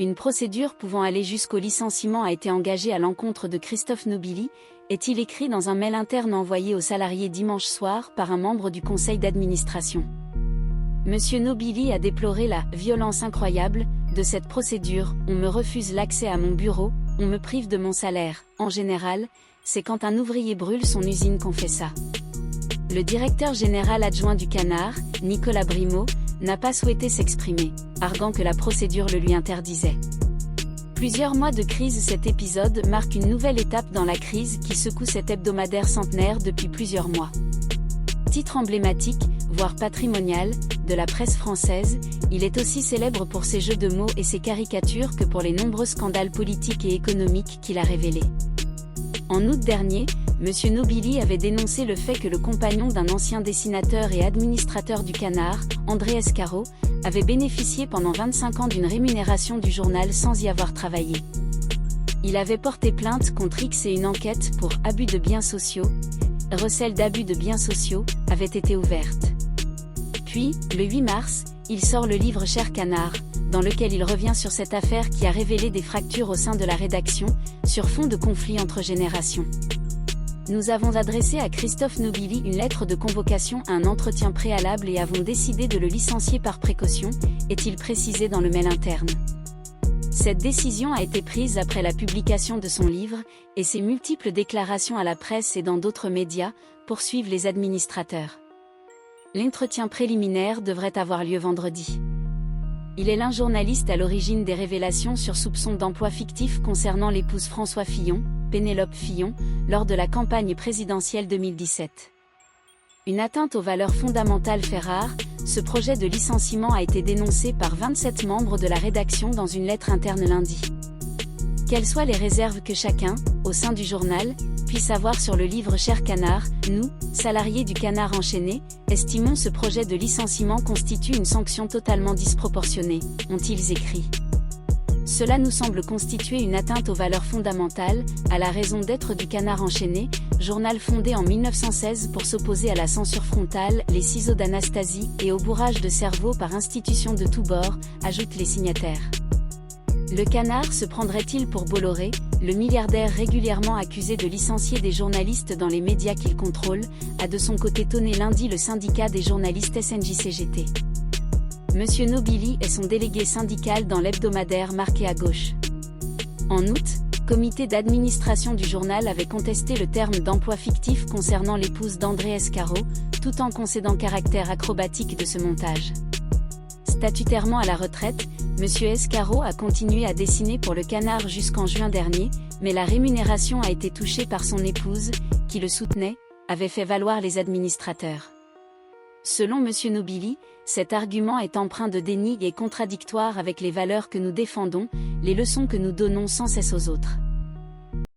Une procédure pouvant aller jusqu'au licenciement a été engagée à l'encontre de Christophe Nobili, est-il écrit dans un mail interne envoyé aux salariés dimanche soir par un membre du conseil d'administration. Monsieur Nobili a déploré la « violence incroyable » de cette procédure. On me refuse l'accès à mon bureau, on me prive de mon salaire. En général, c'est quand un ouvrier brûle son usine qu'on fait ça. Le directeur général adjoint du Canard, Nicolas Brimaud, n'a pas souhaité s'exprimer, arguant que la procédure le lui interdisait. Plusieurs mois de crise. Cet épisode marque une nouvelle étape dans la crise qui secoue cet hebdomadaire centenaire depuis plusieurs mois. Titre emblématique, voire patrimonial, de la presse française, il est aussi célèbre pour ses jeux de mots et ses caricatures que pour les nombreux scandales politiques et économiques qu'il a révélés. En août dernier, Monsieur Nobili avait dénoncé le fait que le compagnon d'un ancien dessinateur et administrateur du Canard, André Escaro, avait bénéficié pendant 25 ans d'une rémunération du journal sans y avoir travaillé. Il avait porté plainte contre X et une enquête pour abus de biens sociaux, recel d'abus de biens sociaux, avait été ouverte. Puis, le 8 mars, il sort le livre Cher Canard, dans lequel il revient sur cette affaire qui a révélé des fractures au sein de la rédaction, sur fond de conflits entre générations. Nous avons adressé à Christophe Nobili une lettre de convocation à un entretien préalable et avons décidé de le licencier par précaution, est-il précisé dans le mail interne. Cette décision a été prise après la publication de son livre, et ses multiples déclarations à la presse et dans d'autres médias, poursuivent les administrateurs. L'entretien préliminaire devrait avoir lieu vendredi. Il est l'un journaliste à l'origine des révélations sur soupçons d'emploi fictif concernant l'épouse François Fillon, Pénélope Fillon, lors de la campagne présidentielle 2017. Une atteinte aux valeurs fondamentales fait rare, ce projet de licenciement a été dénoncé par 27 membres de la rédaction dans une lettre interne lundi. Quelles soient les réserves que chacun, au sein du journal, puisse avoir sur le livre Cher Canard, nous, salariés du Canard enchaîné, estimons ce projet de licenciement constitue une sanction totalement disproportionnée, ont-ils écrit. Cela nous semble constituer une atteinte aux valeurs fondamentales, à la raison d'être du Canard enchaîné, journal fondé en 1916 pour s'opposer à la censure frontale, les ciseaux d'Anastasie et au bourrage de cerveau par institutions de tous bords, ajoutent les signataires. Le Canard se prendrait-il pour Bolloré, le milliardaire régulièrement accusé de licencier des journalistes dans les médias qu'il contrôle, a de son côté tonné lundi le syndicat des journalistes SNJ-CGT. Monsieur Nobili est son délégué syndical dans l'hebdomadaire marqué à gauche. En août, comité d'administration du journal avait contesté le terme d'emploi fictif concernant l'épouse d'André Escaro, tout en concédant caractère acrobatique de ce montage. Statutairement à la retraite, Monsieur Escaro a continué à dessiner pour le Canard jusqu'en juin dernier, mais la rémunération a été touchée par son épouse, qui le soutenait, avait fait valoir les administrateurs. Selon Monsieur Nobili, cet argument est empreint de déni et contradictoire avec les valeurs que nous défendons, les leçons que nous donnons sans cesse aux autres.